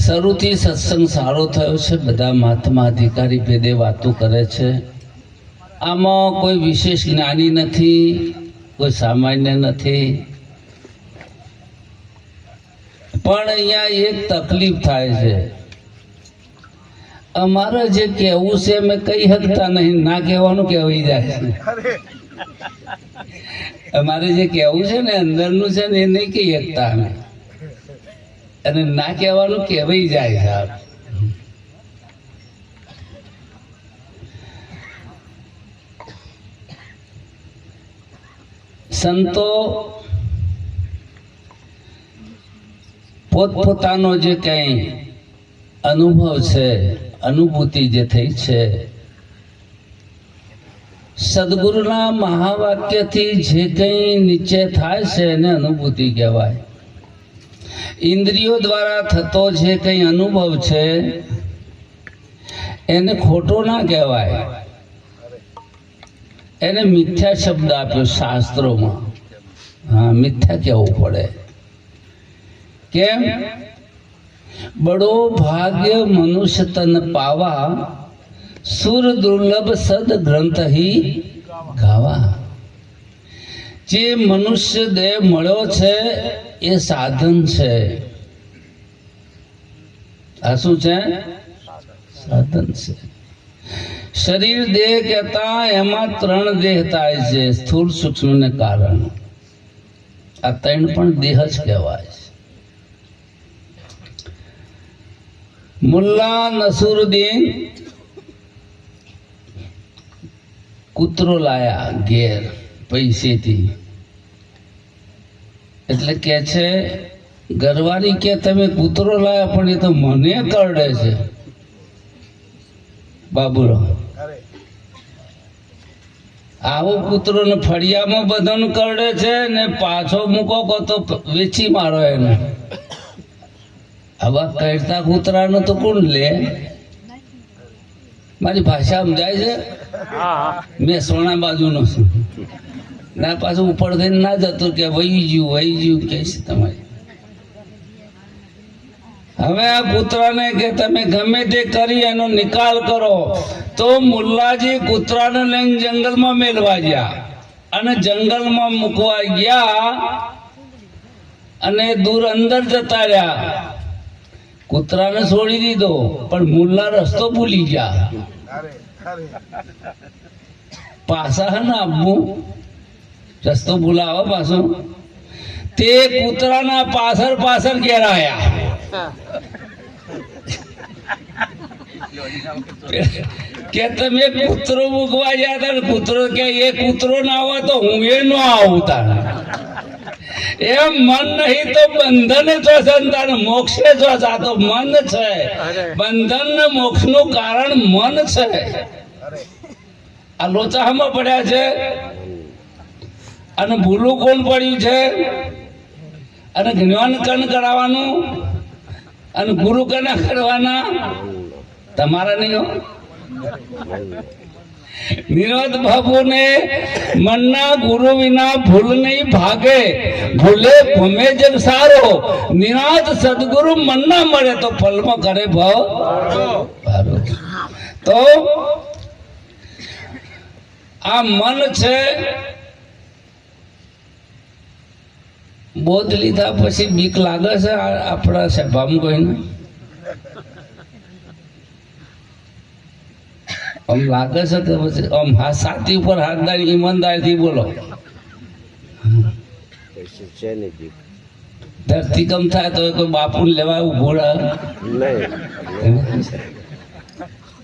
શરૂથી સત્સંગ સારો થયો છે, બધા મહાત્મા અધિકારી ભેદે વાતો કરે છે. આમાં કોઈ વિશેષ જ્ઞાની નથી, કોઈ સામાન્ય નથી. પણ અહીંયા એક તકલીફ થાય છે. અમારે જે કહેવું છે અમે કહી શકતા નહીં, ના કહેવાનું કહેવાઈ જાય છે. અમારે જે કહેવું છે ને અંદરનું છે ને એ નહીં કહી શકતા અમે, અને ના કહેવાનું કહેવાઈ જાય સાહેબ. સંતો પોતપોતાનો જે કંઈ અનુભવ છે, અનુભૂતિ જે થઈ છે, સદગુરુના મહાવાક્યથી જે કંઈ નીચે થાય છે એને અનુભૂતિ કહેવાય. ઇન્દ્રિયો દ્વારા થતો જે કંઈ અનુભવ છે એને ખોટો ના કહેવાય, એને મિથ્યા શબ્દ આપ્યો શાસ્ત્રોમાં. હા, મિથ્યા કહેવું પડે. કેમ? બડો ભાગ્ય મનુષ્ય તન પાવા, સુર દુર્લભ સદ ગ્રંથ હી ગાવા. જે મનુષ્ય દેહ મળ્યો છે એ સાધન છે. આ શું છે? સાધન છે. શરીર દેહ કહેતા એમાં ત્રણ દેહ થાય છે, સ્થૂળ સૂક્ષ્મ ને કારણ. આ ત્રણ પણ દેહ જ કહેવાય છે. મુલ્લા નસરુદ્દીન કૂતરો લાયા ઘેર પૈસેથી. એટલે કે છે ઘરવાળી કે તમે કૂતરો લાયા, પણ એ તો મને કરડે છે. બાબુરાવ, આવો કૂતરો ને ફળિયામાં બધાને કરડે છે ને પાછો મૂકો કો તો વેચી મારો એને. આવા કરતા કૂતરાનો તો કોણ લે? મારી ભાષા સમજાય છે? મેં સોના બાજુનો છું ના, પાછું ઉપર થઈને ના જતો કે વહી ગયું કે છે તમારે. હવે આ કૂતરાને કે તમે ગમે તે કરી એનો નિકાલ કરો. તો મુલ્લાજી કૂતરાને લઈને જંગલમાં મેળવા ગયા, અને જંગલમાં મૂકવા ગયા અને દૂર અંદર જતા રહ્યા. કૂતરાને છોડી દીધો, પણ મુલ્લા રસ્તો ભૂલી ગયા. પાછા હે ને આપવું, રસ્તો ભૂલાવો પાછો. તે કૂતરાના પાછળ પાછળ ઘેર આયા. કે તમે કૂતરો મૂકવા ગયા હતા, કૂતરો કે એ કૂતરો ના હોય તો હું એ ન આવું. તારે એમ મન નહીં તો બંધન છો સંતાન, મોક્ષે છો. આ તો મન છે. બંધન ને મોક્ષ નું કારણ મન છે. આ લોચામાં પડ્યા છે, અને ભૂલું કોણ પડ્યું છે? અને જ્ઞાન કણ કરાવવાનું, અને ગુરુ કના કરવાના? તમારા નહીં હો. નિરોધ બાબુ ને મનના ગુરુ વિના ભૂલ નહીં ભાગે, ભૂલે ભમે જન સારો. નિરાત સદગુરુ મનના મળે તો ફલમાં કરે ભાવ. તો આ મન છે. બોધ લીધા પછી બીક લાગે છે આપણા સભામાં કોઈને? આમ લાગે છે કે પછી આમ સાથી ઉપર હાથદારી ઈમાનદારીથી બોલો. ધરતીકંપ થાય તો કોઈ બાપુ લેવા ઉભું રહે?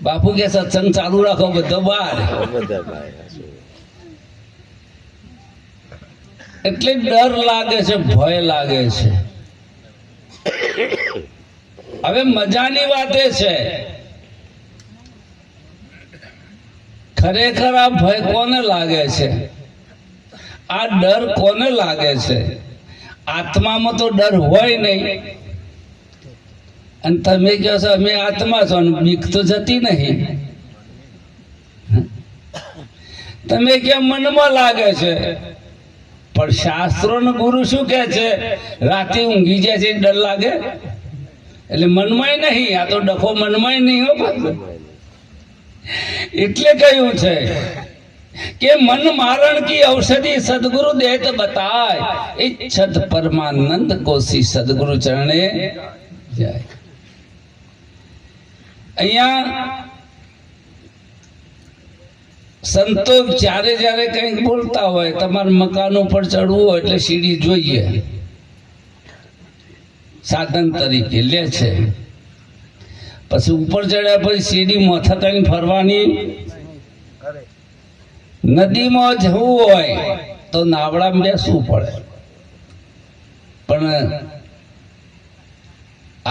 બાપુ કે સત્સંગ ચાલુ રાખો, બધો બહાર. એટલે ડર લાગે છે, ભય લાગે છે. હવે મજાની વાત એ છે, ખરેખર આ ભય કોને લાગે છે? આ ડર કોને લાગે છે? આત્મામાં તો ડર હોય નહીં. અને તમે કહો છો અમે આત્મા છો, બીક તો જતી નહીં. તમે કેમ મનમાં લાગે છે? પણ શાસ્ત્રો નો ગુરુ શું કે છે? રાતે ઊંઘી જાય છે ડર લાગે? એટલે મનમાં નહીં, આ તો ડખો મનમાં નહીં હો પાછો. એટલે કહ્યું છે કે મન મારણ કી ઔષધિ સદગુરુ દેત બતાય, ઈચ્છત પરમાનંદ કોશી સદગુરુ ચરણે જાય. અહીંયા સંતો જ્યારે જ્યારે કંઈક બોલતા હોય, તમારે મકાન ઉપર ચડવું હોય એટલે સીડી જોઈએ, સાધન તરીકે લે છે. પછી ઉપર ચડ્યા પછી સીડી મોથા કરીને ફરવાની. નદીમાં જવું હોય તો નાવડામાં બેસવું પડે, પણ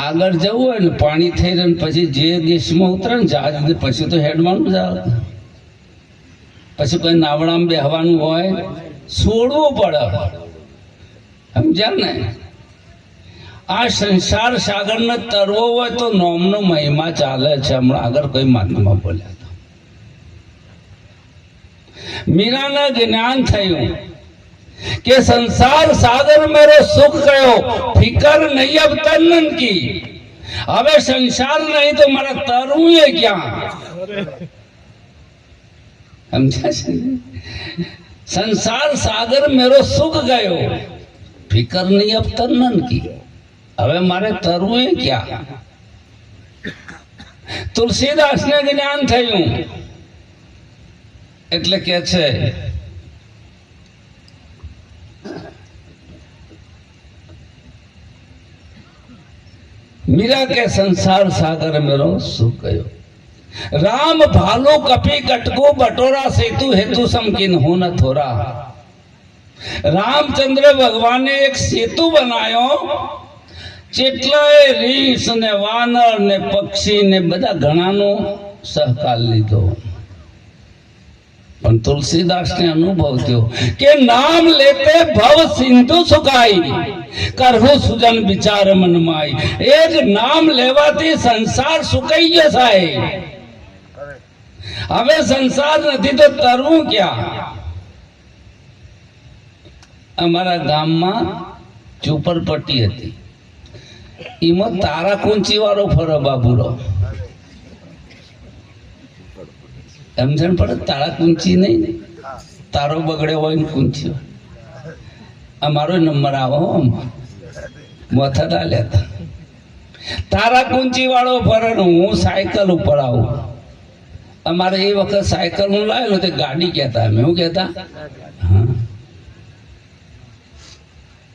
આગળ જવું હોય ને પાણી થઈ રહ્યું પછી જે દેશમાં ઉતરે ને જહાજ પછી તો હેડવાનું જ આવે. પછી કોઈ નાવડામાં બેહવાનું હોય છોડવું પડે. સમજ્યા ને? આ સંસાર સાગરને તરવો હોય તો નોમનો મહિમા ચાલે છે. હમણાં આગળ કોઈ મહાત્મા બોલ્યા હતા, મીરાના જ્ઞાન થયું કે સંસાર સાગર મેરો સુખ ગયો, ફિકર નહીં અબ તન્નન કી. હવે સંસાર નહીં તો મારે તરવું એ ક્યાં? સમજ્યા છે? સંસાર સાગર મેરો સુખ ગયો, ફિકર નહીં અબ તન્નન કી. હવે મારે તરવું એ ક્યાં? તુલસીદાસને જ્ઞાન થયું એટલે કે છે मीरा के संसार सागर मेरो सुख गयो, राम भालू कपी कटको बटोरा सेतु हेतु समकिन हो न थोरा. रामचंद्र भगवान ने एक सेतु बनायो, चेटलाय રીંછ ને વાનર ને પક્ષી ને બધા ઘણાનો સહકાર લીધો. પણ તુલસીદાસ ને અનુભવ થયો કે નામ લેતે ભવ સિંધુ સુકાઈ, કરહુ સુજન વિચાર મનમાઈ. એક નામ લેવાથી સંસાર સુકાઈ ગયો સાહેબ. હવે સંસાર નથી તો તરવું ક્યાં? અમારા ગામમાં ઝૂંપડપટ્ટી હતી, એમાં તારા કુંચી વાળો ફરો બાબુરો. સમજણ પડે? તારા કુંચી નહીં, તારો બગડ્યો હોય ને કુંચી હોય. અમારો નંબર આવો, મોથા ડાલ્યા હતા. તારા કુંચી વાળો ફરે ને હું સાયકલ ઉપર આવું. અમારે એ વખત સાયકલ હું લાવેલો તે ગાડી કહેતા, અમે શું કહેતા? હા,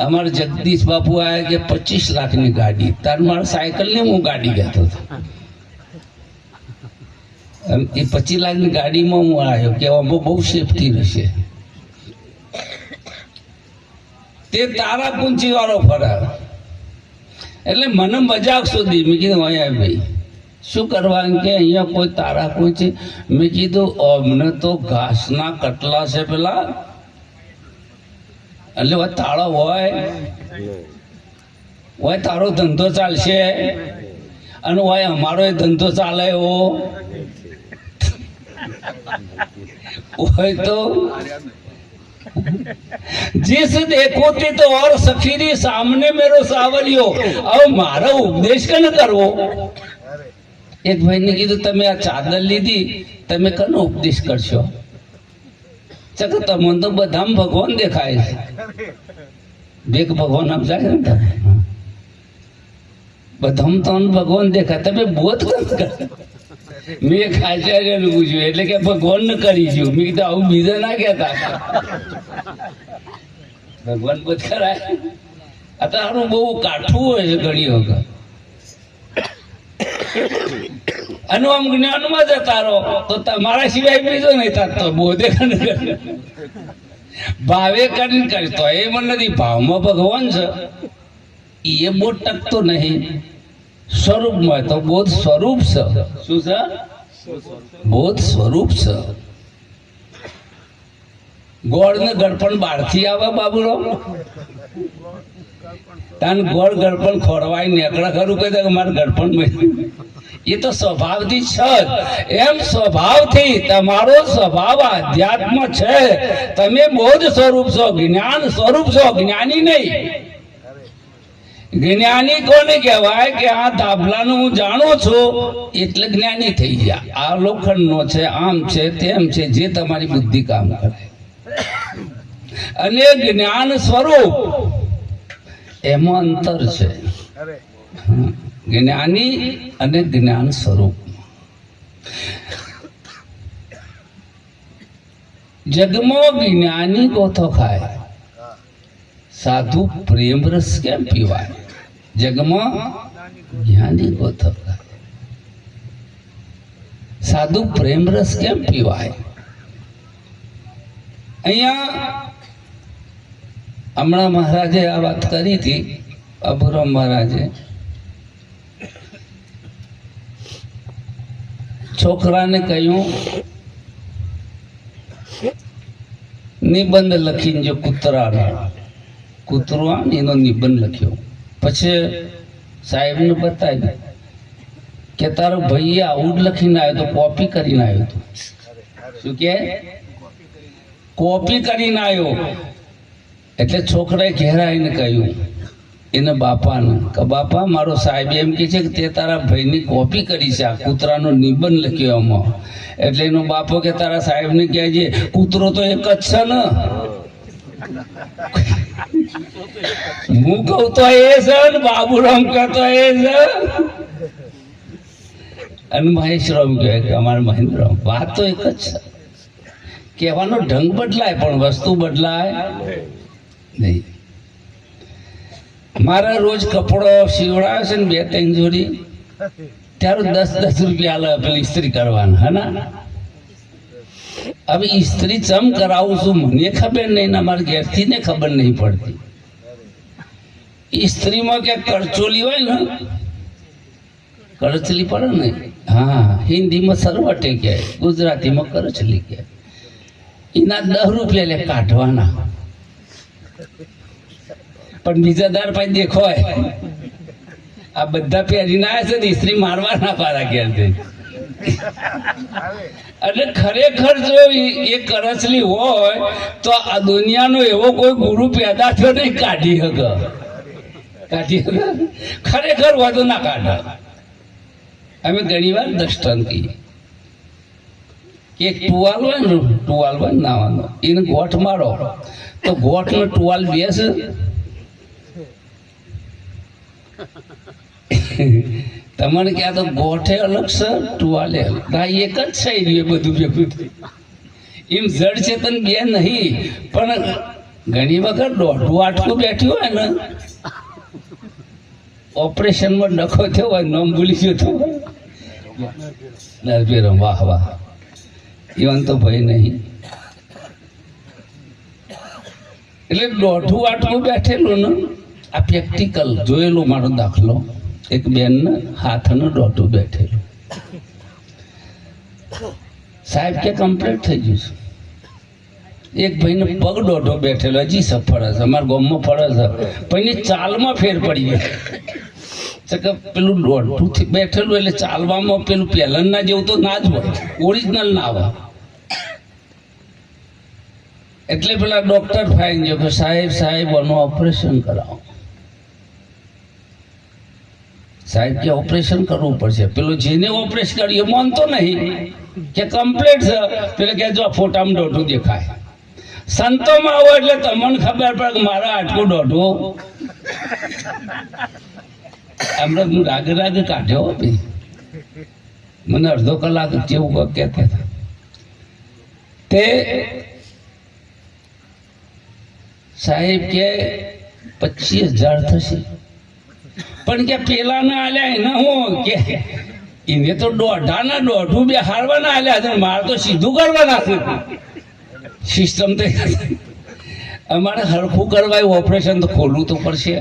અમારે જગદીશ બાપુ આવ્યા કે 25 લાખની ગાડી. તાર મારા સાયકલ ને હું ગાડી કહેતો હતો. એ 25 લાખની ગાડીમાં હું આવ્યો કે આમાં બહુ સેફટી રહેશે. તે તારા કુંચી વાળો ફરાર. એટલે મને મજાક સુધી મેં કીધું અહીંયા ભાઈ શું કરવાનું કે અહીંયા કોઈ તારા કુંચી. મેં કીધું અમને તો ઘાસના કટલા છે પેલા, એટલે તાળો હોય તારો ધંધો ચાલશે, અને હોય અમારો એ ધંધો ચાલે એવો હોય તો जिस देखो ती तो और सफीरी सामने मेरो सावलियो. अब मारो उपदेश कन करवो. एक भाई ने कीधु तमे आ चादर लीधी, तमे कनो उपदेश करशो? चक तमन तो बधाम भगवान देखाय छे. देख भगवान आप जाए ने बधाम तो भगवान देखा, तमे बोध कर. મેં આચાર્યનું પૂછ્યું એટલે કે ભગવાન ને કરીશું. મેં કીધું આવું બીજા ના કહેતા, ભગવાન બોધ કરાય. આ તો સારું બહુ કાઠું હોય છે ઘણી વખત. અને આમ જ્ઞાનમાં જતા રહો તો તમારા સિવાય બીજો નહીં થતો. બોધે ભાવે કરીને કરતો એ મને નથી. ભાવમાં ભગવાન છે એ બોધ ટકતો નહીં. સ્વરૂપમાં તો બોધ સ્વરૂપ છે. શું છે? બોધ સ્વરૂપ છે. ગોળ ને ગળપણ બહારથી આવે બાબુરો. તાન ગોળ ગળપણ ખોરવાય નીકળે ખરું કહે કે મારે ગળપણ એ તો સ્વભાવથી છે જ. એમ સ્વભાવથી તમારો સ્વભાવ આધ્યાત્મ છે. તમે બોધ સ્વરૂપ છો, જ્ઞાન સ્વરૂપ છો, જ્ઞાની નહીં. જ્ઞાની કોને કહેવાય કે આ તાબલાનું હું જાણું છું એટલે જ્ઞાની થઈ ગયા. આ લોખંડનો છે, આમ છે, તેમ છે, જે તમારી બુદ્ધિ કામ કરે. અને જ્ઞાન સ્વરૂપ એમાં અંતર છે. જ્ઞાની અને જ્ઞાન સ્વરૂપ. જગમાં જ્ઞાની ગોથો ખાય, સાધુ પ્રેમ રસ કેમ પીવાય? જગમાં જ્ઞાની ગોથો ખાય, સાધુ પ્રેમ રસ કેમ પીવાય? અહીંયા હમણાં મહારાજે આ વાત કરી હતી, અભુરામ મહારાજે. છોકરાને કહ્યું નિબંધ લખીને જો કૂતરાનો કૂતરો આવે એનો નિબંધ લખ્યો. પછી સાહેબને બતાવ્યું કે તારો ભાઈએ આવું જ લખીને આવ્યો તો કોપી કરીને આવ્યો હતો. શું કે કોપી કરીને આવ્યો? એટલે છોકરાએ ઘેરાઈને કહ્યું એના બાપાને કે બાપા મારો સાહેબ એમ કે છે કે તે તારા ભાઈની કોપી કરી છે, આ કૂતરાનો નિબંધ લખ્યો એમાં. એટલે એનો બાપો કે તારા સાહેબને કહે છે કૂતરો તો એક જ છે ને. હું કહું તો એ છે ને બાબુરામ કહેતો એ છે અને મહેશરામ કહે કે અમારા મહેન્દ્રરામ. વાત તો એક જ છે. કહેવાનો ઢંગ બદલાય પણ વસ્તુ બદલાય નહીં. મારા રોજ કપડો સીવડાવે છે ને 2-3 જોડી, ત્યારે 10-10 રૂપિયા આલે પેલી ઇસ્ત્રી કરવાના. હે ને હવે ઇસ્ત્રી ચમ કરાવું છું મને ખબર નહીં ને મારા ઘેરથી ને ખબર નહીં પડતી. ઇસ્ત્રીમાં ક્યાંક કરચોલી હોય ને, કરચલી પડે ને, હા હિન્દીમાં સરવટે કહેવાય, ગુજરાતીમાં કરચલી કહેવાય. એના 10 રૂપિયા લે કાઢવાના. પણ બીજા દાર પાસે દેખોય આ બધા પહેરીને આવ્યા છે ને ઇસ્ત્રી મારવાના પારા ઘેરથી. એટલે ખરેખર જો એ કરચલી હોય તો આ દુનિયાનો એવો કોઈ ગુરુ પેદા થયો નહીં કાઢી શકે. ખરેખર હોય તો ના કાઢે. અમે ઘણી વાર દષ્ટાંત કહીએ કે એક ટુવાલ હોય ને, ટુવાલ હોય ને નાવાનો, એને ગોઠ મારો તો ગોઠ નો ટુવાલ બેસે. તમને ક્યાં તો ગોઠે અલગ છે, ટુવાલે અલગ. એક જ છે એ બધું ભેગું એમ જડ ચેતન બે નહીં. પણ ઘણી વખત દોઢું આટલું બેઠ્યું હોય ને, ઓપરેશનમાં ડખો થયો હોય, નામ ભૂલી ગયો તો વાહ વાહ એવાનું તો ભય નહીં. એટલે દોઢું આટલું બેઠેલું ને, આ પ્રેક્ટિકલ જોયેલો મારો દાખલો. એક બેનને હાથનું દોઢું બેઠેલું. સાહેબ કે કમ્પ્લીટ થઈ ગયું છે. એક ભાઈને પગ દોઢો બેઠેલો, હજી સફળ હશે, અમારા ગામમાં ફળે છે, પણ એની ચાલમાં ફેર પડી ગયો. પેલું દોઢું બેઠેલું એટલે ચાલવામાં પેલું પહેલાંના જેવું તો ના જ હોય, ઓરિજિનલ ના આવે. એટલે પેલા ડોક્ટર ફાઈન ગયો કે સાહેબ આનું ઓપરેશન કરાવો. સાહેબ કે ઓપરેશન કરવું પડશે. પેલો જેને ઓપરેશન કર્યું એ માનતો નહીં કે કમ્પ્લીટ છે. પેલો કે જો ફોટામાં દોઢું દેખાય. સંતોમાં આવો એટલે તમને ખબર પડે કે મારા આટલું દોઢું. હમણાં હું રાગે કાઢ્યો ભાઈ, મને અડધો કલાક જેવું કહેતા હતા. તે સાહેબ કે 25,000 થશે. પણ કે પેલા ના આલ્યા એના હું કે એને તો દોઢાના દોઢું બે હારવાના આલ્યા છે, મારે તો સીધું કરવાના છે. સિસ્ટમ તો અમારે હરખું કરવા ઓપરેશન તો ખોલવું તો પડશે.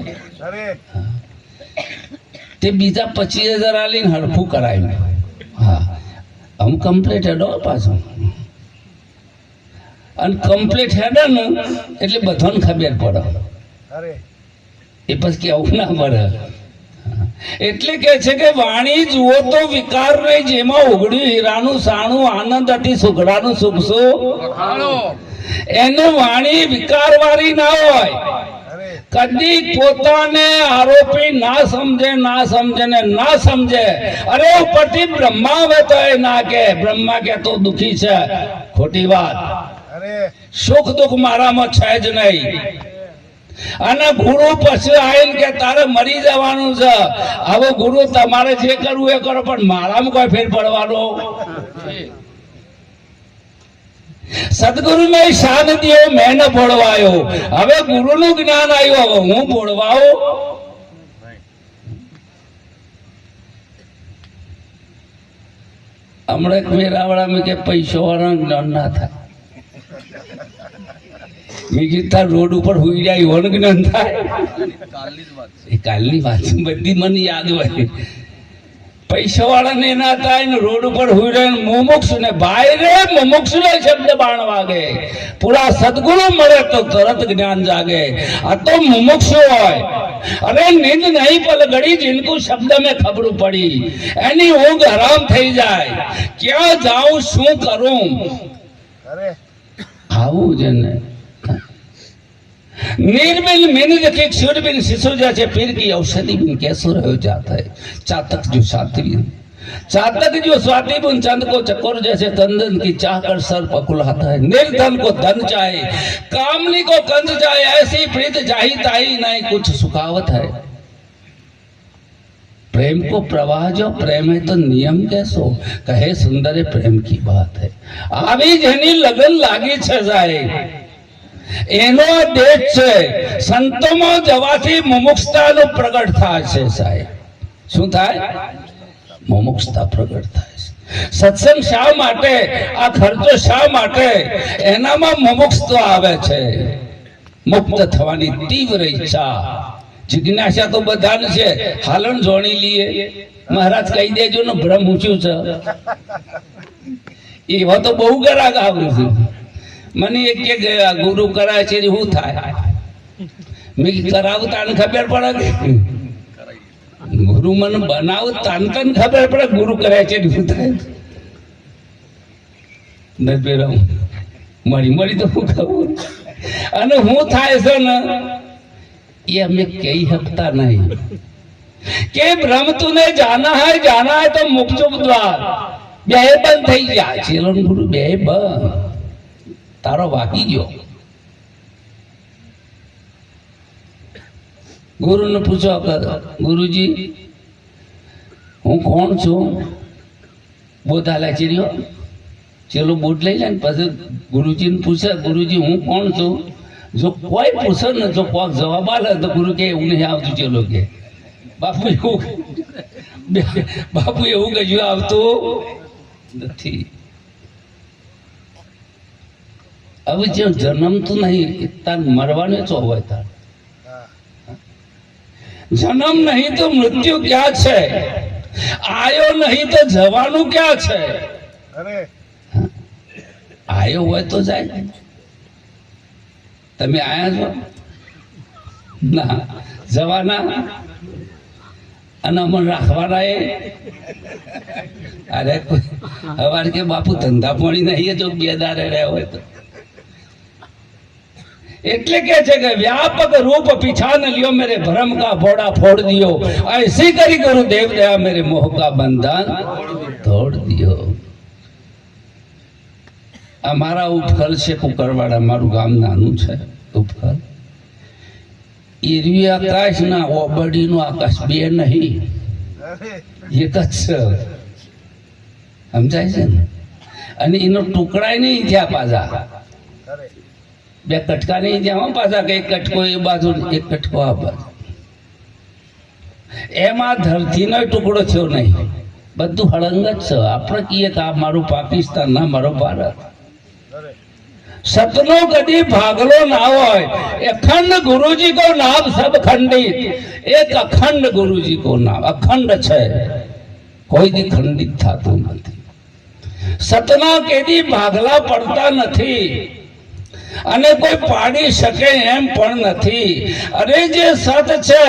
તે બીજા 25,000 આલીને હરખું કરાવ્યું. હા આમ કમ્પ્લીટ હેડો પાછું. અને કમ્પ્લીટ હેડે ને એટલે બધાને ખબર પડે. એ પછી કેવું ના પડે. એટલે કે છે કે વાણી જુઓ તો વિકાર નહીં, જેમાં ઉઘડ્યું હીરાનું સાણું, આનંદ હતી સુખડાનું સુખ શું. એને વાણી વિકાર વાળી ના હોય કદી પોતાને આરોપી ના સમજે ને ના સમજે. અરે ઉપરથી બ્રહ્મા આવે તો એ ના કે બ્રહ્મા કે તો દુખી છે, ખોટી વાત. સુખ દુઃખ મારામાં છે જ નહીં. અને ગુરુ પછી આવીને કે તારે મરી જવાનું છે. હવે ગુરુ તમારે જે કરવું એ કરો, પણ મારામાં કોઈ ફેર પડવાનો. સદગુરુ ને શાન દિયો મેં ન ભોળવાયો. હવે ગુરુ નું જ્ઞાન આવ્યું, હવે હું ભોળવાઓ. હમણાં મેરાવાળા કે પૈસા વાળા જ્ઞાન ના થાય. મેં કીધું રોડ ઉપર હુઈ જાય એવો જ્ઞાન થાય. એ કાલની વાત બધી મને યાદ હોય. પૈસા વાળા ને ના થાય ને રોડ ઉપર હુઈ રહે. મુમુક્ષુ ને ભાઈ રે મુમુક્ષુ ને શબ્દ બાણ વાગે. પૂરા સદગુરુ મળે તો તરત જ્ઞાન જાગે. આ તો મુમુક્ષુ હોય. અરે નીંદ નહીં પલગડી જીનકુ શબ્દ મેં ખબર પડી. એની ઊંઘ હરામ થઈ જાય. ક્યાં જાઉં શું કરું, આવું જ ને. निर्बिन मैंने देखे क्षुर बिन शिशु जैसे पीर की औषधि बिन कैसो रहो जाता है. चातक जो स्वाति बिन चंद को चकोर जैसे तंदन की चाह कर सर पकुलाता है. निर्धन को धन चाहे, कामनी को कंद चाहे, ऐसी प्रीत जाही ताही नहीं कुछ सुखावत है. प्रेम को प्रवाह जो प्रेम है तो नियम कैसो कहे सुंदर प्रेम की बात है. आवी जनी लगन लागी छे जाए એનો દેશ છે. સંતોમાં જવાથી મુમુક્ષતાનું પ્રગટ થાય છે સાહેબ. શું થાય? મુમુક્ષતા પ્રગટ થાય છે. સત્સંગ શા માટે, આ ખર્ચો શા માટે? એનામાં મુમુક્ષતા આવે છે. મુક્ત થવાની તીવ્ર ઈચ્છા, જિજ્ઞાસા તો બધાને છે. હાલણ જોણી લઈએ. મહારાજ કહી દેજો ને ભ્રમ ઊંચ્યું છે. એવા તો બહુ ગરાગ આવ્યું છે. મને એક કે ગુરુ કરાય છે શું થાય? મેં કરાવું તાને ખબર પડે કે ગુરુ મને બનાવું તાને તને ખબર પડે ગુરુ કરાય છે શું થાય. મળી તો હું ખબર. અને હું થાય છે ને એ અમે કહી શકતા નહીં. કે ભ્રમ તુને જાના હૈ તો મુક્ત દ્વાર. બે બંધ થઈ ગયા છે ગુરુ, બે બંધ. તારો વાકી ગયો. ગુરુ ને પૂછો ગુરુજી હું કોણ છું? બોધાલા ચીર્યો ચેલો બોટ લઈ લે ને પછી ગુરુજી ને પૂછે ગુરુજી હું કોણ છું? જો કોઈ પૂછે ને જો કોક જવાબ આલે તો ગુરુ કે એવું નહીં આવતું. ચેલો કે બાપુ એવું કશું આવતું નથી. હવે જે જન્મ તો નહીં તાર મરવાને ચો હોય. તાર જન્મ નહીં તો મૃત્યુ ક્યાં છે? આયો નહીં તો જવાનું ક્યાં છે? આયો હોય તો જાય. તમે આયા છો ના જવાના અને અમને રાખવાના. એ અરે હવારે કે બાપુ ધંધા પાણી નહીં જો બે દારે રહ્યા હોય તો. એટલે કે છે કે વ્યાપક રૂપ पिछान लियो मेरे भ्रम का फोड़ा फोड़ दियो. ऐसी કરી गुरु देव दया मेरे मोह का बंधन तोड़ दियो. અમારા ઉપખલ છે કુકરવાડા. મારું ગામ નાનું છે ઉપખલ. એરવી આકાશ ના ઓબડી નું આકાશ બે નહીં, એક જ છે. સમજાય છે ને? અને એનો ટુકડાય નહીં થયા પાછા. બે કટકા નહીં જ્યાં પાછા કે એક કટકો એ બાજુ એક કટકો આ બાજુ. એમાં ધરતીનો ટુકડો થયો નહીં. બધું હળંગ જ છે. આપણે કહીએ કે આ મારું પાકિસ્તાન ના મારો ભારત. સતનો કદી ભાગલો ના હોય. અખંડ ગુરુજી કો નામ સબ ખંડિત. એક અખંડ ગુરુજી કો નામ અખંડ છે, કોઈ દી ખંડિત થતું નથી. સતના કેદી ભાગલા પડતા નથી અને કોઈ પાડી શકે એમ પણ નથી. અરે જે સત છે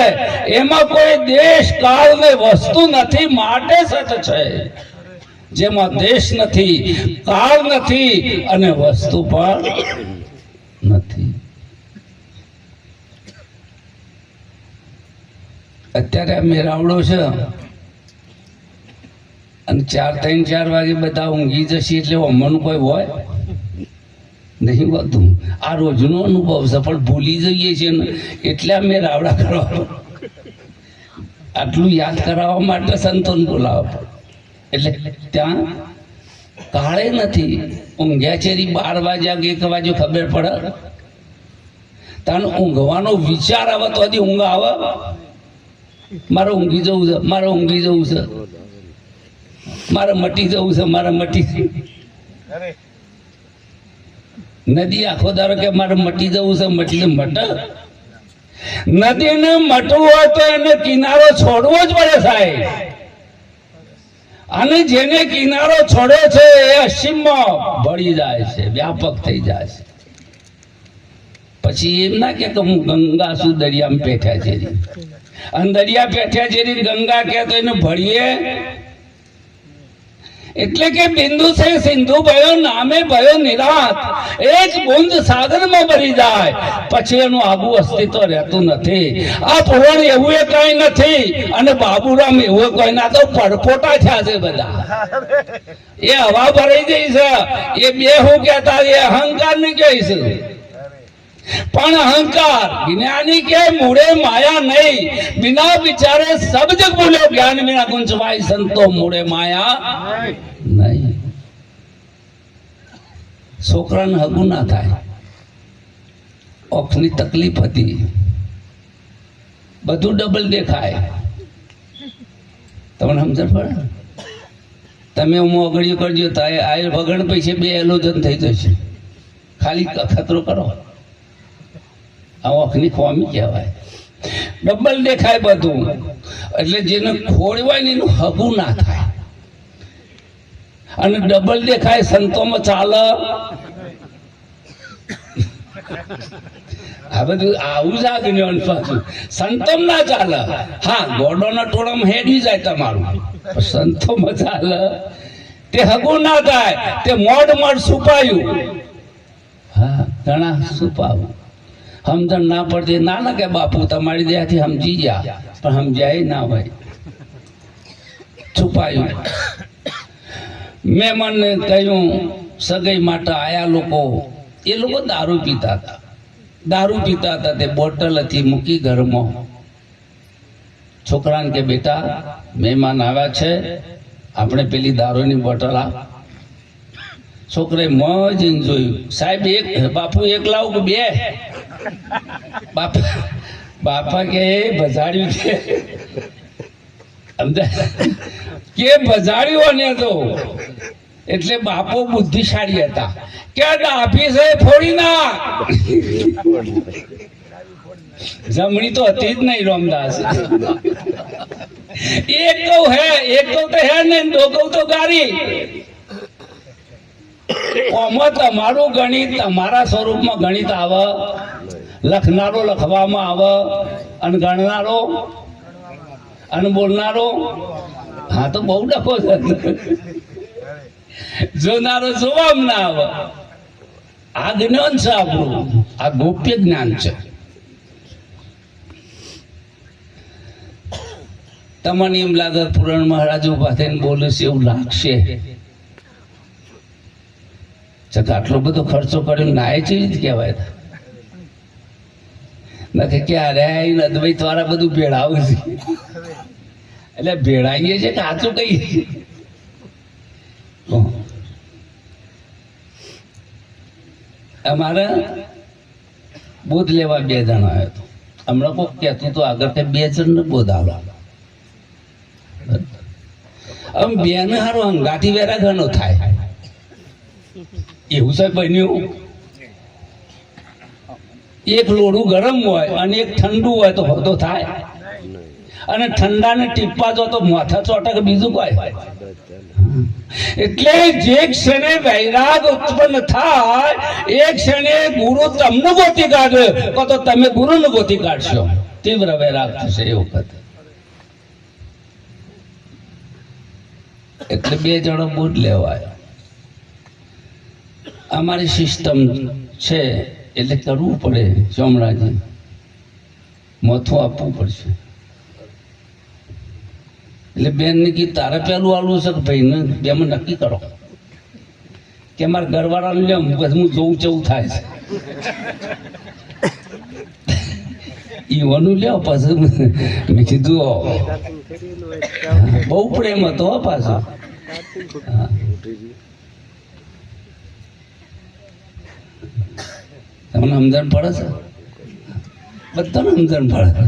એમાં કોઈ દેશ કાળ ને વસ્તુ નથી, માટે સત છે. જેમાં દેશ નથી, કાળ નથી અને વસ્તુ પણ નથી. અત્યારે આ મેરાવડો છે અને 3-4 વાગે બધા ઊંઘી જશે એટલે અમનું કોઈ હોય નહીં હોતું. આ રોજનો અનુભવ છે, પણ ભૂલી જઈએ છીએ ને એટલે આ મેરાવડા કરવા, આટલું યાદ કરાવવા માટે સંતોને બોલાવવા પડે. એટલે ત્યાં કાળે નથી ઊંઘ્યા છે 12 વાગ્યા કે 1 વાગ્યો ખબર પડે. તાનો ઊંઘવાનો વિચાર આવે તો હજી ઊંઘ આવે. મારે ઊંઘી જવું છે, મારે ઊંઘી જવું છે, મારે મટી જવું છે, મારે મટી. નદી આખો દારો કે મારે મટી જવું છે, મટી મટ. નદીને મટવું હોય તો એને કિનારો છોડવો જ પડે સાહેબ. અને જેને કિનારો છોડે છે એ અસીમમાં ભળી જાય છે, વ્યાપક થઈ જાય છે. પછી એમ ના કે હું ગંગા છું દરિયામાં પેઠ્યા છે, અને દરિયા પેઠ્યા છે ગંગા કે તો એને ભળીએ. એટલે કે બિંદુ છે સિંધુ ભયો નામે ભયો નિરાત, એક બુંદ સાગરમાં ભરી જાય પછી એનું આગું અસ્તિત્વ રહેતું નથી. આ પુરાણ એવું એ કઈ નથી, અને બાબુરામ એવું કઈ ના, તો પડપોટા થયા છે બધા. એ હવા ભરાઈ ગઈ છે. એ બે હું કહેતા એ અહંકાર ને કહીશું, પણ અહંકાર જ્ઞાની કે મૂળે માયા નહીં, બિના વિચારે સબ જગ બોલ્યો જ્ઞાન વિના ગુંચવાય સંતો મૂળે માયા નહીં. છોકરાને હગું ના થાય, ઓખની તકલીફ હતી, બધું ડબલ દેખાય. તમને સમજણ પડે? તમે મોગળીઓ કરજો તો આ વગણ પૈસે 2 એલોજન થઈ જશે. ખાલી ખતરો કરો, આ ઓખની ખોમી કહેવાય. ડબલ દેખાય બધું, એટલે જેને ખોળવાય ને એનું હગું ના થાય. અને ડબલ દેખાય સંતોમાં ચાલે. આ બધું આવું જ આગળ પાછું સંતોમાં ના ચાલે. હા, ગોડોના ટોળામાં હેડી જાય તમારું, સંતોમાં ચાલે. તે હગું ના થાય, તે મોડ છુપાયું. હા, ઘણા છુપાવું. સમજણ ના પડતી ના કે બાપુ તમારી દયાથી સમજી ગયા, પણ સમજાય ના હોય, છુપાયું. મેં મને કહ્યું સગાઈ માટે આયા લોકો, એ લોકો દારૂ પીતા હતા. તે બોટલ હતી મૂકી ઘરમાં. છોકરાને કે બેટા મહેમાન આવ્યા છે, આપણે પેલી દારૂની બોટલ આપ. છોકરાએ મોજ જોયું. સાહેબ બાપુ 1 લાવું કે 2? બાપા કે ભજાડ્યું છે, કે ભજાડ્યું ને તો. એટલે બાપો બુદ્ધિશાળી હતા, કે ડાભી છે ફોડી નાખ. જમણી તો હતી જ નહીં રામદાસ. એક કહું તો હે ને, 2 કહું તો ગારી. ઓમાં તમારું ગણિત તમારા સ્વરૂપમાં ગણિત આવે, લખનારો લખવામાં આવે, અને ગણનારો અને બોલનારો હા તો બહુ ડખો છે. જોનારો જોવામાં ના આવે. આ જ્ઞાન છે આપણું, આ ગોપ્ય જ્ઞાન છે. તમને એમ લાગે પુરાણ મહારાજ ઉભા થઈને બોલે છે એવું લાગશે. આટલો બધો ખર્ચો કર્યો નાય છે જ કહેવાય. નથી કે અરે અદ્વૈત વાળા બધું ભેળાવું છે, એટલે ભેળાઈએ છે કે સાચું કહીએ. અમારે બોધ લેવા 2 જણ આવ્યો હતો. હમણાં કોઈ કહેતું તો આગળ કે 2 જણને બોધ આવો. આમ 2 ને હારો અંગાથી વેરા ઘણો થાય એવું સાહેબ બન્યું. એક લોડું ગરમ હોય અને એક ઠંડુ હોય તો હોતો થાય, અને ઠંડાને ટીપા જો તો માથા ચોટક બીજું કોઈ. એટલે જે ક્ષણે વૈરાગ ઉત્પન્ન થાય એ ક્ષણે ગુરુ તમને ગોતી કાઢે, તો તમે ગુરુને ગોતી કાઢશો. તીવ્ર વૈરાગ થશે એ વખત. એટલે 2 જણો બુટ લેવાય. અમારી સિસ્ટમ છે એટલે કરવું પડે. ચોમડાજી મોથું આપવું પડશે. એટલે બેન ને કી તારે પેલું આલવું છે કે ભાઈ ને બેમાં નક્કી કરો કે મારે ઘરવાળાને લે પછી હું જોઉં કેવું થાય છે ઈવાનું લ્યો પાછું મેં કીધું બહુ પ્રેમ હતો પાછો. તમને સમજણ પડે છે? બધાને સમજણ પડે.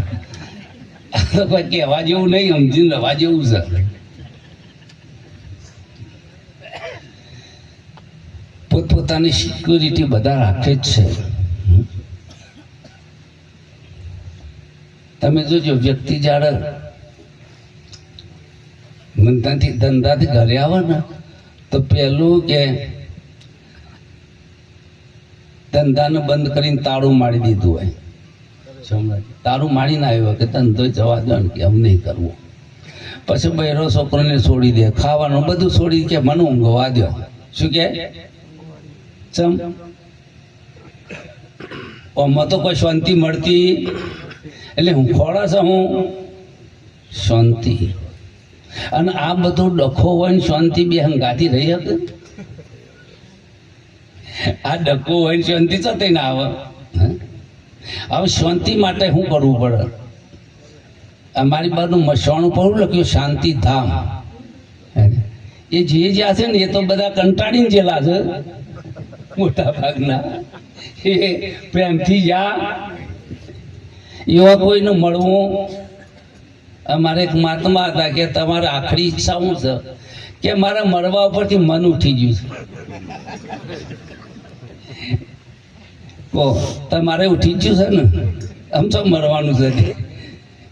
કોઈ કહેવા જેવું નહીં, સમજીને રહેવા જેવું છે. પોતપોતાની સિક્યુરિટી બધા રાખે જ છે. તમે જોજો વ્યક્તિ જ્યારે ધંધાથી ઘરે આવે ને તો પેલું કે ધંધાને બંધ કરીને તાળું મારી દીધું હોય. તાળું મારીને આવ્યો કે ધંધો જવા દો ને કે આમ નહીં કરવું. પછી બહેરો છોકરોને છોડી દે, ખાવાનું બધું છોડી કે મને ઊંઘવા દો. શું કે ચમ આમાં તો કોઈ શાંતિ મળતી એટલે હું ખોડા છે હું શાંતિ. અને આ બધો ડખો હોય ને શાંતિ બે હંગાથી રહી શકે? આ ડખો હોય ને શાંતિ થતી ના આવે. હવે શાંતિ માટે શું કરવું પડે? અમારી બાજુ મસાણું પડવું લખ્યું શાંતિ ધામ. એ જે જ્યાં છે ને એ તો બધા કંટાળીને જેલા છે મોટા ભાગના. એ પ્રેમથી જા એવા કોઈને મળવું. અમારે એક મહાત્મા હતા કે તમારે આખરી ઈચ્છા શું છે? કે મારા મળવા ઉપરથી મન ઉઠી ગયું છે. તમારે ઉઠી ગયું છે ને? આમ તો મરવાનું છે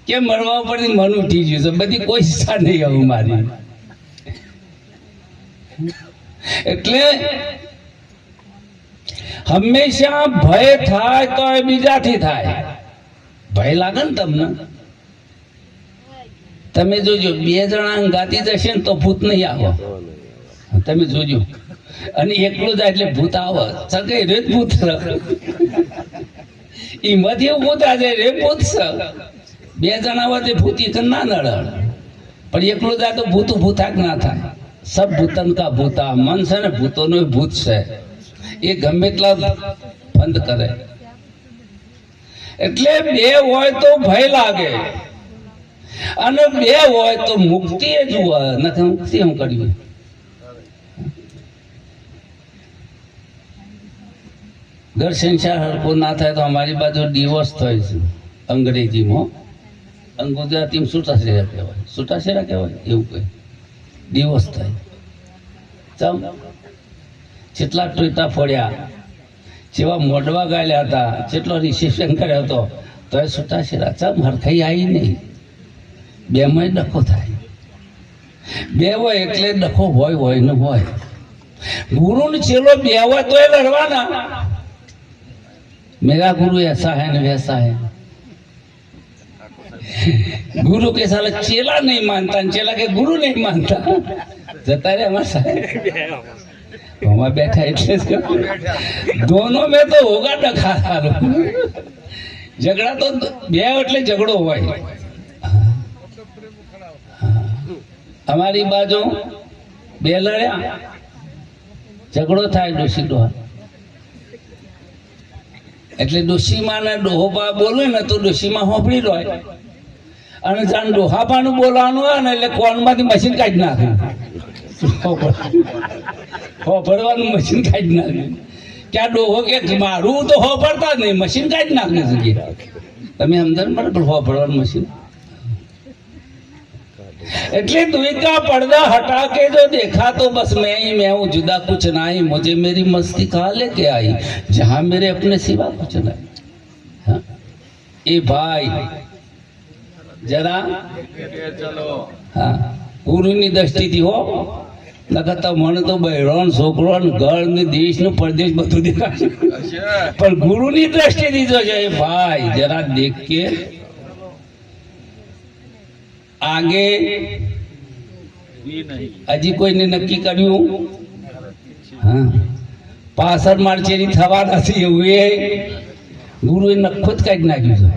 કે મળવા ઉપરથી મન ઉઠી ગયું છે, બધી કોઈ ઈચ્છા નહીં હવે મારી. એટલે હંમેશા ભય થાય તો એ બીજાથી થાય. ભય લાગે ને તમને? તમે જોજો બે જણા ગાતી જશે ને તો ભૂત નહીં આવે. તમે જોજો. અને એકલું જાય એટલે ભૂત આવે. સગે રે ભૂત એમાંથી એવું ભૂત આજે રે ભૂત છે. બે જણા હોય તે ભૂતી ના નડે, પણ એકલું જાય તો ભૂતું ભૂતાક ના થાય. સબ ભૂતન કા ભૂતા. મન છે ને ભૂતોનું ભૂત છે, એ ગમે એટલા બંધ કરે. એટલે બે હોય તો ભય લાગે અને બે હોય તો મુક્તિ એ જુએ. નથી મુક્તિ હું કર્યું. ઘર સંસાર હરકો ના થાય તો અમારી બાજુ ડિવોર્સ થાય છે અંગ્રેજીમાં. ગુજરાતીમાં છૂટાછેડા કહેવાય. છૂટાછેડા કહેવાય એવું કહે. ડિવોર્સ થાય. ચમ જેટલા ટોયટા ફોડ્યા, જેવા મોઢવા ગાળ્યા હતા, જેટલો રિસેપ્શન કર્યો હતો, તો એ છૂટાછેડા. ચમ હરખાઈ આવી નહીં. બેમાં ડખો થાય. બે હોય એટલે ડખો હોય ને હોય. ગુરુ ને ચેલો બે હોય તો એ લડવાના. मेरा गुरु ऐसा है न वैसा है. गुरु के साले चेला नहीं मानता, चेला के गुरु नहीं मानता. जता रे हमारे साथ हमारे बैठा એટલે दोनों में तो होगा डखा. झगड़ा तो બે એટલે ઝઘડો હોય. અમારી બાજુ બે લડ્યા, ઝઘડો થાય ડોશી ડોહા. એટલે ડોશીમાં ને ડોહોબા બોલે ને તો ડોશીમાં હોપડી હોય, અને જાણ ડોહાબાનું બોલવાનું હોય ને એટલે કોણમાંથી મશીન કાઢી નાખે. હોપડવાનું મશીન કાઢી નાખે. ક્યાં ડોહો કે મારું તો હોપડતા જ નહીં, મશીન કાઢી નાખે છે. તમે સમજણ પડે પણ હોપડવાનું મશીન. એટલે द्विका पर्दा हटा के जो देखा तो बस मैं ही मैं हूँ, जुदा कुछ नहीं. मुझे मेरी मस्ती कहाँ लेके आई, जहाँ मेरे अपने सिवा कुछ नहीं. हाँ? ए भाई जरा हाँ ગુરુની દ્રષ્ટિથી હો, નકર તો મને તો બહેરો છોકરો ઘર ને દેશ નો પરદેશ બધું દેખાશે. પણ ગુરુની દ્રષ્ટિથી જો છે ભાઈ જરા દેખ કે आगे हजी कोई ने नक्की કર્યું. हाँ पासर मारचेरी थवा नहीं हुए. गुरु नखो ज काढ़ी नाख्યું છે.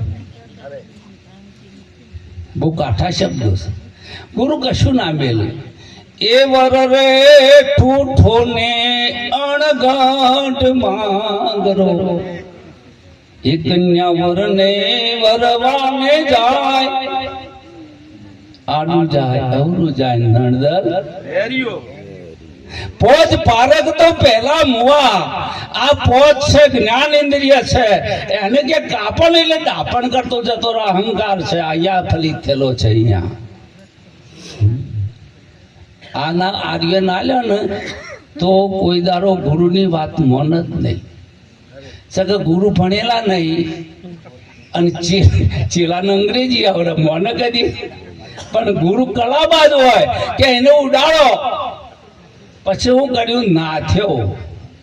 બહુ કાઠા શબ્દો છે. ગુરુ કશું ના મેલે. એ વર રે ઠૂઠો ને અણઘાટ માંગરો, એ કન્યા વર ને વરવાને જાય, આડું જાય અવરું જાય નણદર પોચ પારક તો પહેલા મુવા. આ પોચ છે જ્ઞાન ઇન્દ્રિય છે, એને કે કાપણ એટલે દાપણ કરતો જતો અહંકાર છે, અહીંયા ફલિત થયેલો છે. અહીંયા આના આર્ય ના લે ને તો કોઈ દારો ગુરુની વાત મોન જ નહીં. સકે ગુરુ ભણેલા નહીં અને ચેલાને અંગ્રેજી આવડે, મોને કદી. પણ ગુરુ કલાબાજ હોય કે એને ઉડાડો. પછી હું કર્યું, નાથ્યો,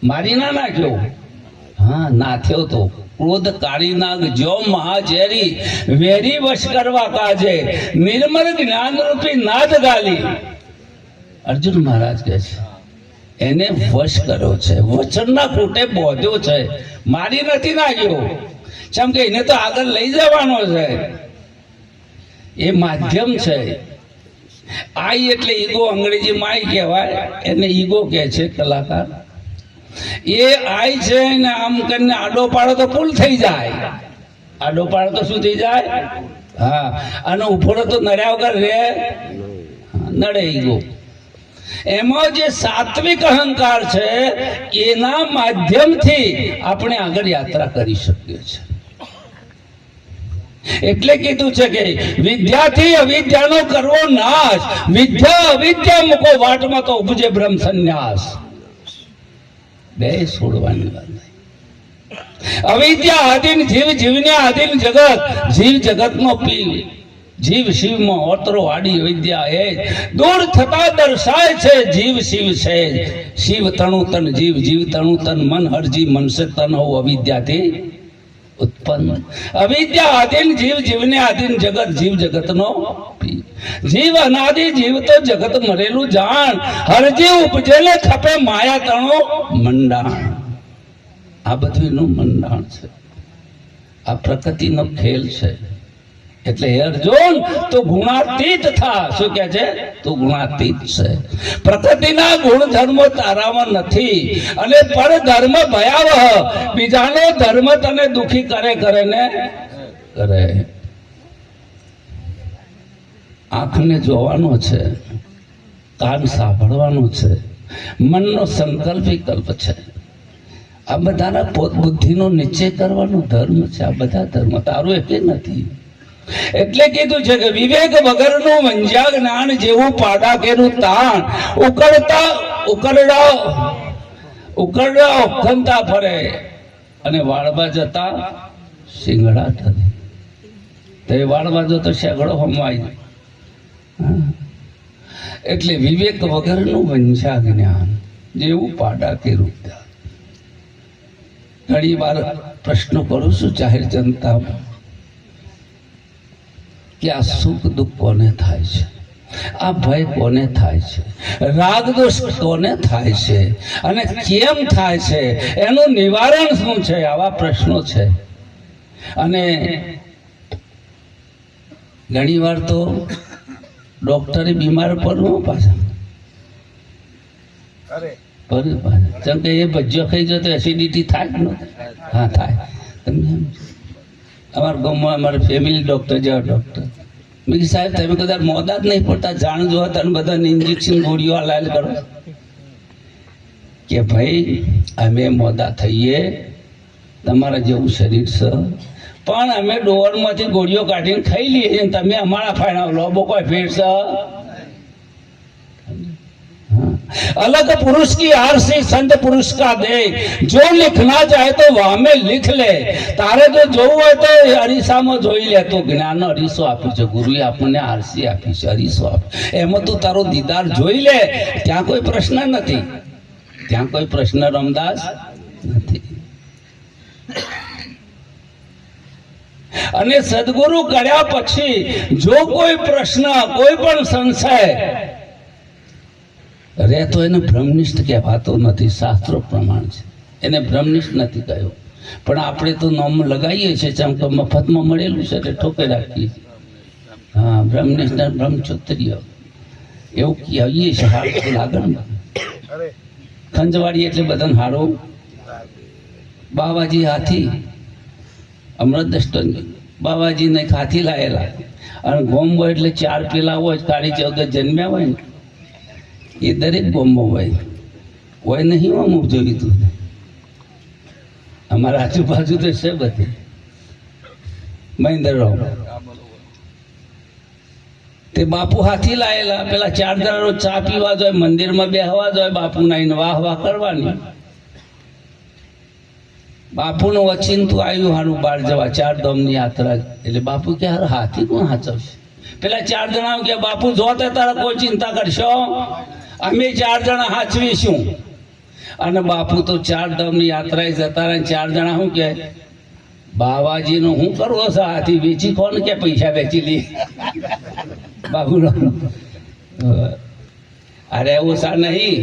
મારી ના નાખ્યો. હા, નાથ્યો તો ક્રોધ કાળી નાગ જો મહાઝેરી, વેરી વશ કરવા કાજે, નિર્મળ જ્ઞાન રૂપી નાદ ગાલી. અર્જુન મહારાજ કહે છે એને વશ કર્યો છે, વચનના ખૂટે બોધ્યો છે, મારી નથી નાખ્યો. જેમ કે એને તો આગળ લઈ જવાનો છે, એ માધ્યમ છે. આઈ એટલે ઈગો, અંગ્રેજીમાં આઈ કહેવાય, એને ઈગો કહે છે કલાકાર. એ આઈ છે ને આમ કરીને આડો પાડો તો પુલ થઈ જાય. આડો પાડો તો શું થઈ જાય? હા, અને ઉફોડો તો નડ્યા વગર રે, નડે ઈગો. એમાં જે સાત્વિક અહંકાર છે એના માધ્યમથી આપણે આગળ યાત્રા કરી શકીએ છીએ. એટલે કીધું છે કે વિદ્યાથી અવિદ્યાનો કરવો નાશ, વિદ્યા અવિદ્યા મૂકો વાટમાં તો ઉપજે બ્રહ્મ સંન્યાસ. બે છોડવાની વાત નહીં. અવિદ્યા આધીન જીવ, જીવને આધીન જગત, જીવ જગતનો પી, જીવ શિવમાં ઓતરો આડી વિદ્યા એ દૂર થતા દર્શાય છે જીવ શિવ છે. શિવ તણુ તન જીવ, જીવ તણુ તન મન, હરજી મનસે તન હો અવિદ્યાથી ઉત્પન્ન. અવિદ્યા આધીન જીવ, જીવને આધીન જગત, જીવ જગતનો જીવ અનાદિ, જીવ તો જગત મરેલું જાણ, હરજી ઉપજેલે ખપે માયા તણો મંડાણ. આ બધું મંડાણ છે, આ પ્રકૃતિનો ખેલ છે. એટલે અર્જુન તો ગુણાતીત થા. શું કે છે? તું ગુણાતીત છે. પ્રકૃતિના ગુણ ધર્મો તારામાં નથી, અને પર ધર્મ ભયાવહ, બીજાનો ધર્મ તને દુખી કરે કરે ને કરે. આંખને જોવાનો છે, કાન સાંભળવાનો છે, મનનો સંકલ્પ વિકલ્પ છે. આ બધાના પોત બુદ્ધિનો નિશ્ચય કરવાનો ધર્મ છે. આ બધા ધર્મ તારું એટલે નથી. એટલે કીધું છે કે વિવેક વગરનું વંજ્યા જ્ઞાન જેવું પાડા કેરું તાણ, ઉકરડા ઓખંતા ફરે અને વાળવા જતા શિંગડા ઠરે. તો એ વાળવા જતો શેગડો હમાય. એટલે વિવેક વગરનું વંજ્યા જ્ઞાન જેવું પાડા કેરું તાણ. ઘણી વાર પ્રશ્નો કરું છું જાહેર જનતામાં કે આ સુખ દુઃખ કોને થાય છે, આ ભય કોને થાય છે, રાગ દોષ કોને થાય છે, અને કેમ થાય છે, એનું નિવારણ શું છે? આવા પ્રશ્નો છે. અને ઘણી વાર તો ડોક્ટરે બીમાર પડવું પાછા કેમ કે એ ભજીયો ખાઈ ગયો તો એસિડિટી થાય જ નથી. હા થાય. અમારા ગામમાં અમારા ફેમિલી ડૉક્ટર જેવા ડૉક્ટર મેં સાહેબ તમે કદાચ મોદા જ નહીં પડતા, જાણ જો હતા બધાને ઇન્જેક્શન ગોળીઓ લાલ કરો. કે ભાઈ અમે મોદા થઈએ, તમારા જેવું શરીર છે, પણ અમે ડોરમાંથી ગોળીઓ કાઢીને ખાઈ લઈએ છીએ, તમે અમારા ફાયણા લોબો કોઈ ફેર છે. अलग पुरुष की आरसी संत पुरुष का दे, जो लिखना चाहे तो वहां में लिख ले. तारे जो જોવું હોય તો અરીસામાં જોઈ લે. તો જ્ઞાનનો અરીસો આપ્યો છે ગુરુએ, આપણને આરસી આપી છે, અરીસો આપ્યો. એમાં તું તારો દીદાર જોઈ લે. ત્યાં કોઈ પ્રશ્ન નથી, ત્યાં કોઈ પ્રશ્ન રામદાસ નથી. અને સદગુરુ કર્યા પછી જો કોઈ પ્રશ્ન, કોઈ પણ સંશય રે તો એને બ્રહ્મનિષ્ઠ કહેવાતો નથી. શાસ્ત્રો પ્રમાણ છે, એને બ્રહ્મનિષ્ઠ નથી કહ્યું. પણ આપણે તો નામ લગાવીએ છીએ, જેમ કે મફતમાં મળેલું છે એટલે ઠોકે રાખીએ છીએ. હા બ્રહ્મનિષ્ઠ બ્રહ્મક્ષત્રિય એવું કહીએ છે. હારું લાગે ને ખંજવાડી એટલે બધાને હારો. બાવાજી હાથી અમૃત દસ્તંગી બાવાજીને હાથી લાયેલા અને ગોમો એટલે 4 પેલા હોય કાળી 14 જન્મ્યા હોય ને એ દરેક ગોમો હોય નહીં. હું જોયું તું અમારા આજુબાજુ તો છે બધી. મહેન્દ્રરાવ તે બાપુ હાથી લાયેલા. પેલા 4 જણા રોજ ચા પીવા જોઈએ, મંદિરમાં બેહવા જોઈએ, બાપુના એને વાહ વાહ કરવાની. બાપુનું વચિંતું આવ્યું હારું બહાર જવા 4 ધામની યાત્રા. એટલે બાપુ કે હાર હાથી કોણ હાચવશે? પેલા 4 જણા કે બાપુ જોતે તારા કોઈ ચિંતા કરશો, અમે 4 જણા હાચવીશું. અને બાપુ તો 4 ધામની યાત્રાએ જતા રહે. 4 જણા શું કે બાવાજીનું શું કરવો છે? હાથી વેચી કોણ કે પૈસા વેચી લે. બાબુનો અરે એવું સા નહીં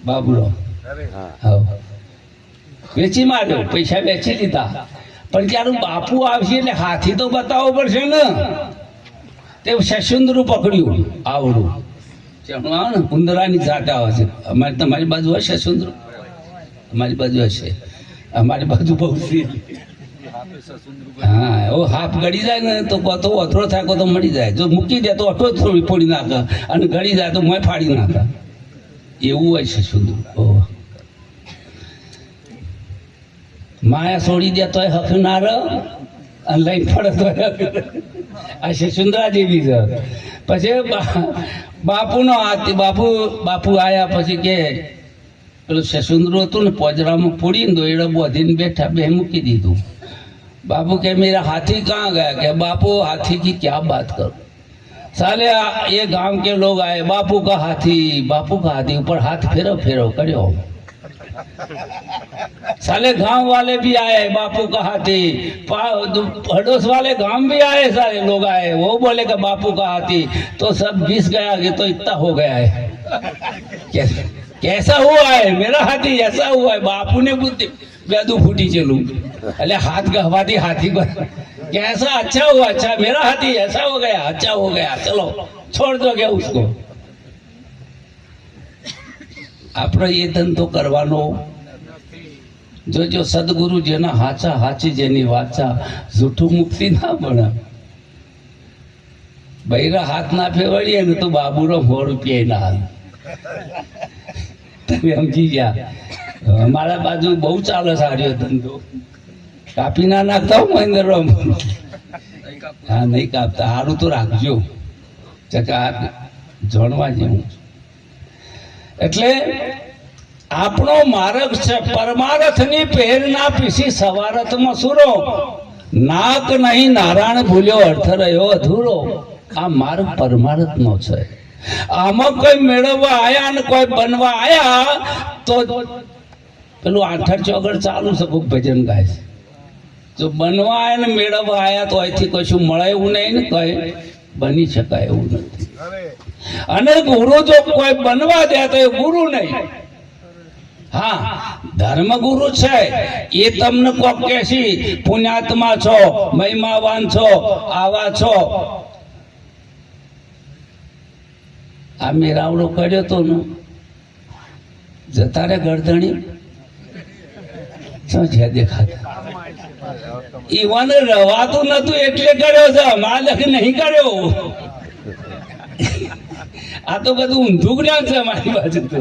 બાબુનો હા વેચી માર્યો, પૈસા વેચી લીધા. પણ જ્યારે બાપુ આવશે એટલે હાથી તો બતાવવો પડશે ને. તે શશુંદરું પકડ્યું આવડું આવે ને ઉંદરાની જાત આવે છે. અમારી તમારી બાજુ હશે શશુંદરું? અમારી બાજુ હશે. અમારી બાજુ બહુ હા એવો હાફ ગળી જાય ને તો અથડો થાય તો મળી જાય. જો મૂકી દે તો અટો થોડી ફોડી નાખે અને ગળી જાય તો મોય ફાડી નાખે. એવું હોય છે શશુંદરું. માયા છોડી દે તોય હક ના રહે અને લઈને પડે તો આ શશુંદરા જેવી છે. પછી બાપુનો હાથ બાપુ આયા પછી કે પેલું શશુંદરું હતું ને પોજરામાં પૂડીને દોયડો બોધીને બેઠા બે મૂકી દીધું. बापू के मेरा हाथी कहाँ गया? क्या बापू हाथी की क्या बात करो, साले ये गांव के लोग आए, बापू का हाथी ऊपर हाथ फेरो फेरो करो. साले गांव वाले भी आए, बापू का हाथी. पड़ोस वाले गांव भी आए, सारे लोग आए. वो बोले कि बापू का हाथी तो सब घिस गया कि तो इतना हो गया है. कैसा हुआ है? मेरा हाथी ऐसा हुआ है. बापू ने बुद्धि बेदू फूटी चलू अरे हाथ गहवाती हाथी पर कैसा अच्छा हुआ, अच्छा मेरा हाथी ऐसा हो गया, अच्छा हो गया, चलो छोड़ दो क्या उसको. આપણે એ ધંધો કરવાનો. જો સદગુરુ જેના હાચા હાચી જેની વાચા જૂઠું મુક્તિ ના બને. બૈરા હાથ ના ફેવડીએ ને તો બાબુનો 100 રૂપિયા ના હાલ. તમે સમજી ગયા. અમારા બાજુ બહુ ચાલે સારો ધંધો. કાપી ના નાખતા હું મહેન્દ્રરાવ. હા નહીં કાપતા. સારું તો રાખજો ચકા જાણવા જેવું. એટલે આપણો માર્ગ છે પરમારથની પહેરના પીસી સવારથમાં સુરો. નાક નહીં નારાયણ ભૂલ્યો અર્થ રહ્યો અધૂરો. આ માર્ગ પરમારથનો છે. આમાં કોઈ મેળવવા આયા ને કોઈ બનવા આયા તો પેલું 8 ચોગડ ચાલુ છે. કોઈક ભજન ગાય છે. જો બનવા આયા ને મેળવવા આયા તો અહીંથી કશું મળે એવું નહીં ને કઈ બની શકાય એવું નથી. અને ગુરુ જો કોઈ બનવા દે તો એ ગુરુ નહીં. હા ધર્મ ગુરુ છે એ તમને કોક કહેશી પુણ્યાત્મા છો, મહિમાવાન છો, આવા છો. આ મેરાવડો કર્યો તો ને જતા રે ગરદણી શું છે દેખાતા. ઈવાને રવાતું નતું એટલે કર્યો છે. મારા લખી નહીં કર્યો. આ તો બધું ઊંધું જ્ઞાન છે મારી બાજુ. તો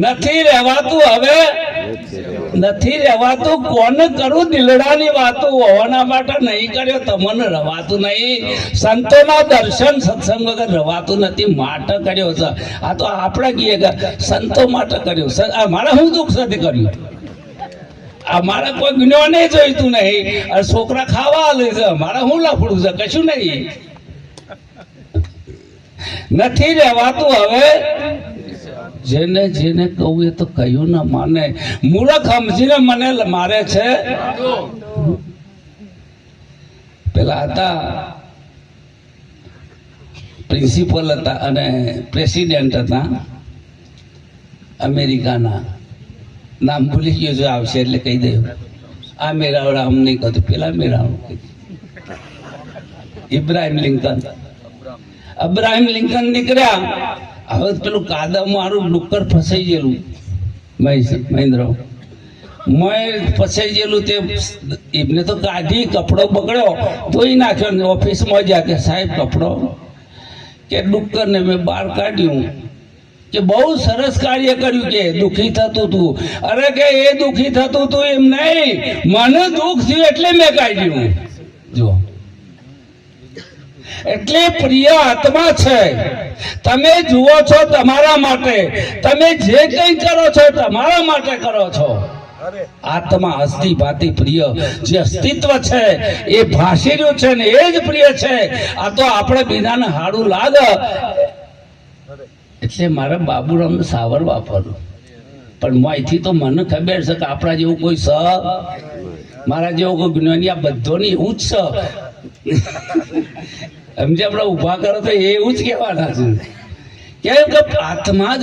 નથી રહેવાતું. હવે નથી રહેવાતું. કોને કરું? દિલડાની વાતો હોવાના માટે નહીં કર્યો. તમને રવાતું નહીં. સંતોના દર્શન સત્સંગ વગર રવાતું નથી માટે કર્યો છે. આ તો આપણે કહીએ કે સંતો માટે કર્યો. મારે શું દુઃખ સાથે કર્યું? મારે કોઈ જ્ઞાન જોઈતું નહીં. છોકરા ખાવા લે છે. મારે શું લફડું છે? કશું નહીં. નથી રહેવાતું. હવે જેને જેને કહું એ તો કયું ના માને. મૂર્ખ સમજીને મને મારે છે. પેલા હતા પ્રિન્સિપલ હતા અને પ્રેસિડેન્ટ હતા અમેરિકાના. નામ ભૂલી ગયો. જો આવશે એટલે કહી દઉં. આ મેરાવડા આમ નહીં કહું, પેલા મેરાવડું કહી. ઇબ્રાહિમ લિંકન. અબ્રાહિમ લિંકન નીકળ્યા. હવે પેલું કાદવ મારું ડુક્કર ફસાઈ ગયેલું મહેન્દ્ર ફસાઈ ગયેલું તે એમને તો કાઢી કપડો બગડ્યો ધોઈ નાખ્યો ને ઓફિસમાં જ્યાં કે સાહેબ કપડો કે ડુક્કર ને મેં બહાર કાઢ્યું કે બહુ સરસ કાર્ય કર્યું કે દુઃખી થતું તું. અરે કે એ દુઃખી થતું તું એમ નહીં, મને દુઃખ થયું એટલે મેં કાઢ્યું. જો એટલે પ્રિય આત્મા છે. તમે જુઓ છો તમારા માટે, તમે જે કંઈ કરો છો તમારા માટે કરો છો. આત્મા હસ્તી ભાતી પ્રિય જે અસ્તિત્વ છે એ ભાસી રહ્યું છે ને એ જ પ્રિય છે. આ તો આપણે બીજાને હારું લાગે એટલે મારે બાબુરામ સાવર વાપરવું. પણ માહિતી તો મને ખબર છે કે આપણા જેવું કોઈ સ મારા જેવો કોઈ જ્ઞાની આ બધોની એવું જ છે. સમજે આપણે ઉભા કરો તો એવું જ કહેવાના છે કેમ કે આત્મા જ